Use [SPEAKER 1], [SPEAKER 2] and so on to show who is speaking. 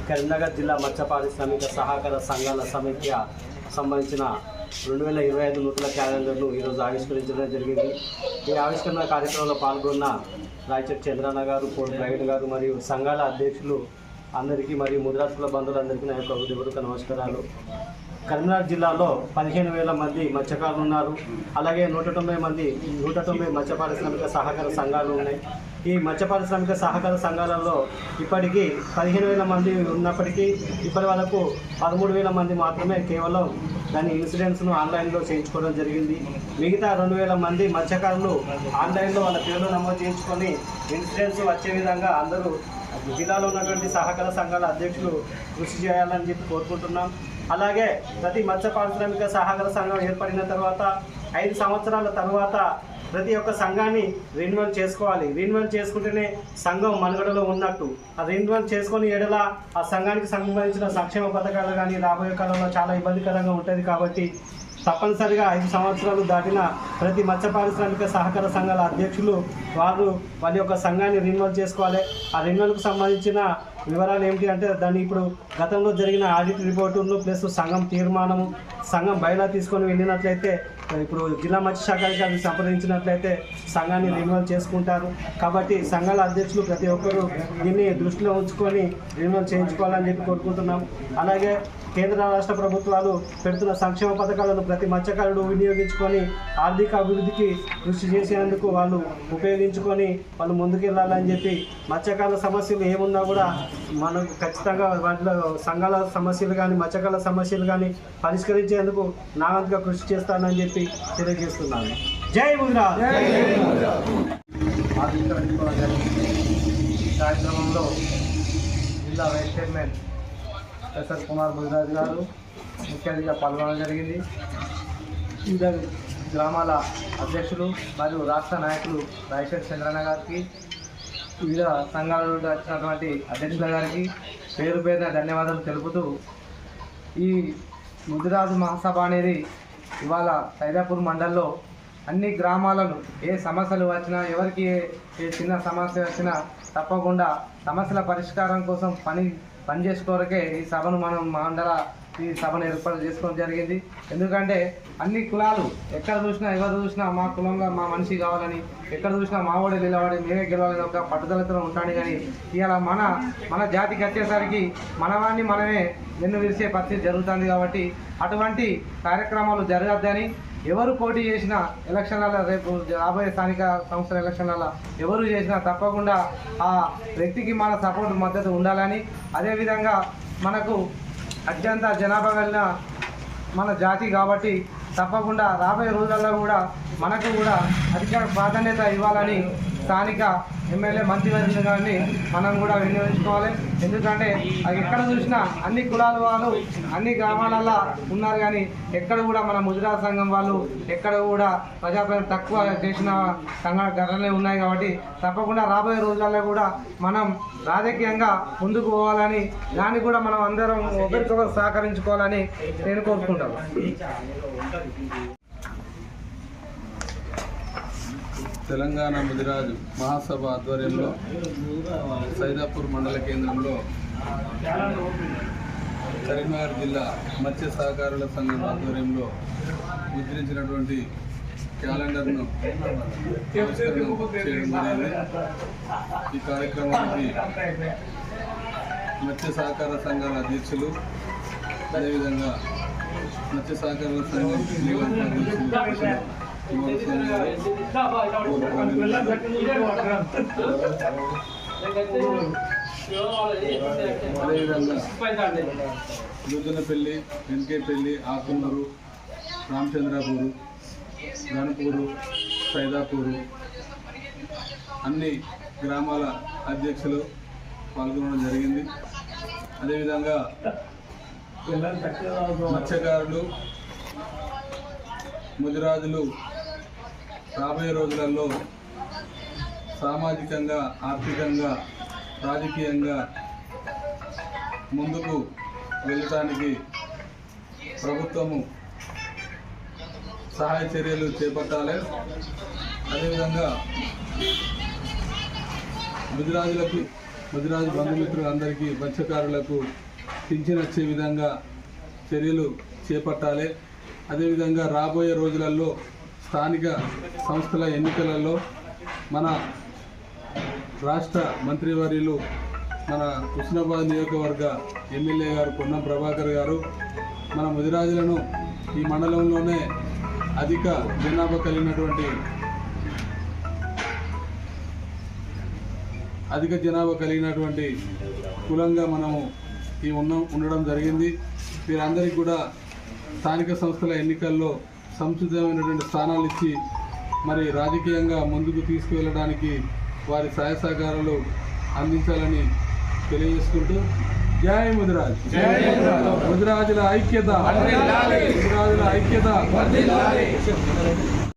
[SPEAKER 1] కరీంనగర్ జిల్లా మత్స్య పారిశ్రామిక సహకార సంఘాల సమైక్య సంబంధించిన 2025 నూతన క్యాలెండర్ను ఈరోజు ఆవిష్కరించడం జరిగింది. ఈ ఆవిష్కరణ కార్యక్రమంలో పాల్గొన్న రాయచూర్ చంద్రన్న గారు, కోడి ప్రవీణ్ గారు మరియు సంఘాల అధ్యక్షులు అందరికీ మరియు ముద్రాకుల బంధువులందరికీ నా యొక్క హృదయపూర్వక నమస్కారాలు. కరీంనగర్ జిల్లాలో 15,000 మంది మత్స్యకారులు ఉన్నారు. అలాగే 190 మత్స్య పారిశ్రామిక సహకార సంఘాలు ఉన్నాయి. ఈ మత్స్య పారిశ్రామిక సహకార సంఘాలలో ఇప్పటికీ 15,000 మంది ఉన్నప్పటికీ ఇప్పటి వరకు 13,000 మంది మాత్రమే కేవలం దాని ఇన్సూరెన్స్ను ఆన్లైన్లో చేయించుకోవడం జరిగింది. మిగతా 2,000 మంది మత్స్యకారులు ఆన్లైన్లో వాళ్ళ పేర్లు నమోదు చేయించుకొని ఇన్సూరెన్స్ వచ్చే విధంగా అందరూ జిల్లాలో ఉన్నటువంటి సహకార సంఘాల అధ్యక్షులు కృషి చేయాలని చెప్పి కోరుకుంటున్నాం. అలాగే ప్రతి మత్స్య పారిశ్రామిక సహకార సంఘం ఏర్పడిన తర్వాత 5 సంవత్సరాల తర్వాత ప్రతి ఒక్క సంఘాన్ని రెన్యువల్ చేసుకోవాలి. రెన్యువల్ చేసుకుంటేనే సంఘం మనుగడలో ఉన్నట్టు. ఆ రెన్యువల్ చేసుకొని ఎడల ఆ సంఘానికి సంబంధించిన సంక్షేమ పథకాలు కానీ రాబోయే కాలంలో చాలా ఇబ్బందికరంగా ఉంటుంది. కాబట్టి తప్పనిసరిగా 5 సంవత్సరాలు దాటిన ప్రతి మత్స్య పారిశ్రామిక సహకార సంఘాల అధ్యక్షులు వాళ్ళ యొక్క సంఘాన్ని రెన్యువల్ చేసుకోవాలి. ఆ రెన్యువల్కు సంబంధించిన వివరాలు ఏమిటి అంటే దాన్ని ఇప్పుడు గతంలో జరిగిన ఆడిట్ రిపోర్టును ప్లస్ సంఘం తీర్మానము, సంఘం బయలా తీసుకొని వెళ్ళినట్లయితే ఇప్పుడు జిల్లా మత్స్య శాఖకి సంప్రదించినట్లయితే సంఘాన్ని రెన్యువల్ చేసుకుంటారు. కాబట్టి సంఘాల అధ్యక్షులు ప్రతి ఒక్కరూ దీన్ని దృష్టిలో ఉంచుకొని రెన్యువల్ చేయించుకోవాలని చెప్పి కోరుకుంటున్నాం. అలాగే కేంద్ర రాష్ట్ర ప్రభుత్వాలు పెడుతున్న సంక్షేమ పథకాలను ప్రతి మత్స్యకారుడు వినియోగించుకొని ఆర్థిక అభివృద్ధికి కృషి చేసేందుకు వాళ్ళు ఉపయోగించుకొని వాళ్ళు ముందుకెళ్ళాలని చెప్పి మత్స్యకారుల సమస్యలు ఏమున్నా కూడా మనకు ఖచ్చితంగా వాటిలో సంఘాల సమస్యలు కానీ మత్స్యకారుల సమస్యలు కానీ పరిష్కరించేందుకు నా వంతుగా కృషి చేస్తానని చెప్పి తెలియజేస్తున్నాను. జై గుజరాత్.
[SPEAKER 2] కార్యక్రమంలో జిల్లా vice chairman professor Kumar Mudiraj గారు ముఖ్య అతిథిగా పాల్గొనడం జరిగింది. వివిధ గ్రామాల అధ్యక్షులు మరియు రాష్ట్ర నాయకులు రాయచూర్ చంద్రన్న గారికి, వివిధ సంఘాల నుండి వచ్చినటువంటి అధ్యక్షుల గారికి పేరు పేరున ధన్యవాదాలు తెలుపుతూ, ఈ ముదిరాజు మహాసభ అనేది ఇవాళ సైదాపూర్ మండలంలో అన్ని గ్రామాలను ఏ సమస్యలు వచ్చినా, ఎవరికి ఏ చిన్న సమస్య వచ్చినా తప్పకుండా సమస్యల పరిష్కారం కోసం పనిచేసుకోవడానికే ఈ సభను ఈ సభను ఏర్పాటు చేసుకోవడం జరిగింది. ఎందుకంటే అన్ని కులాలు ఎక్కడ చూసినా, ఎవరు చూసినా మా కులంగా మా మనిషి కావాలని, ఎక్కడ చూసినా మా వాడే నిలబడి మేమే గెలవాలని ఒక పట్టుదలతో ఉంటాను. కానీ ఇవాళ మన జాతికి వచ్చేసరికి మనవాడిని మనమే వెన్ను విరిసే పరిస్థితి జరుగుతుంది. కాబట్టి అటువంటి కార్యక్రమాలు జరగద్దని, ఎవరు పోటీ చేసినా ఎలక్షన్లలో, రేపు రాబోయే స్థానిక సంస్థల ఎలక్షన్లలో ఎవరు చేసినా తప్పకుండా ఆ వ్యక్తికి మన సపోర్ట్ మద్దతు ఉండాలని, అదేవిధంగా మనకు అత్యంత జనాభా కలిగిన మన జాతి కాబట్టి తప్పకుండా రాబోయే రోజుల్లో కూడా మనకు కూడా అధిక ప్రాధాన్యత ఇవ్వాలని స్థానిక ఎమ్మెల్యే మంత్రివర్గ గారిని మనం కూడా వినియోగించుకోవాలి. ఎందుకంటే అది ఎక్కడ చూసినా అన్ని కులాల వాళ్ళు అన్ని గ్రామాలలో ఉన్నారు. కానీ ఎక్కడ కూడా మన ముదిరాజ్ సంఘం వాళ్ళు ఎక్కడ కూడా ప్రజాప్రతినిధులు తక్కువ చేసిన సంఘ ఘటనలే ఉన్నాయి. కాబట్టి తప్పకుండా రాబోయే రోజులలో కూడా మనం రాజకీయంగా ముందుకు పోవాలని, దానికి కూడా మనం అందరం ఒకరికొకరు సహకరించుకోవాలని నేను కోరుకుంటాను.
[SPEAKER 3] తెలంగాణ ముదిరాజ్ మహాసభ ఆధ్వర్యంలో సైదాపూర్ మండల కేంద్రంలో కరీంనగర్ జిల్లా మత్స్య సహకారుల సంఘం ఆధ్వర్యంలో ముద్రించినటువంటి క్యాలెండర్ను చేయడం జరిగింది. ఈ కార్యక్రమానికి మత్స్య సహకార సంఘాల అధ్యక్షులు, అదేవిధంగా మత్స్య సహకారుల సంఘం అధ్యక్షులు అదేవిధంగా దుద్దనపల్లి, వెంకేపల్లి, ఆకున్నూరు, రామచంద్రాపూరు, గణపూరు, సైదాపూరు అన్ని గ్రామాల అధ్యక్షులు పాల్గొనడం జరిగింది. అదేవిధంగా మత్స్యకారులు, ముదిరాజులు రాబోయే రోజులలో సామాజికంగా, ఆర్థికంగా, రాజకీయంగా ముందుకు వెళ్ళటానికి ప్రభుత్వము సహాయ చర్యలు చేపట్టాలి. అదేవిధంగా ముదిరాజులకు ముదిరాజు బంధుమిత్రులందరికీ మత్స్యకారులకు పింఛన్ వచ్చే విధంగా చర్యలు చేపట్టాలి. అదేవిధంగా రాబోయే రోజులలో స్థానిక సంస్థల ఎన్నికలలో మన రాష్ట్ర మంత్రివర్యులు మన హుస్నాబాద్ నియోజకవర్గ ఎమ్మెల్యే గారు పొన్నం ప్రభాకర్ గారు మన ముదిరాజులను ఈ మండలంలోనే అధిక జనాభా కలిగినటువంటి కులంగా మనము ఉండడం జరిగింది. వీరందరికీ కూడా స్థానిక సంస్థల ఎన్నికల్లో సముచితమైనటువంటి స్థానాలు ఇచ్చి మరి రాజకీయంగా ముందుకు తీసుకువెళ్ళడానికి వారి సహాయ సహకారాలు అందించాలని తెలియజేసుకుంటూ జై ముదిరాజ్, ముదిరాజుల ఐక్యత, ముదిరాజుల ఐక్యత.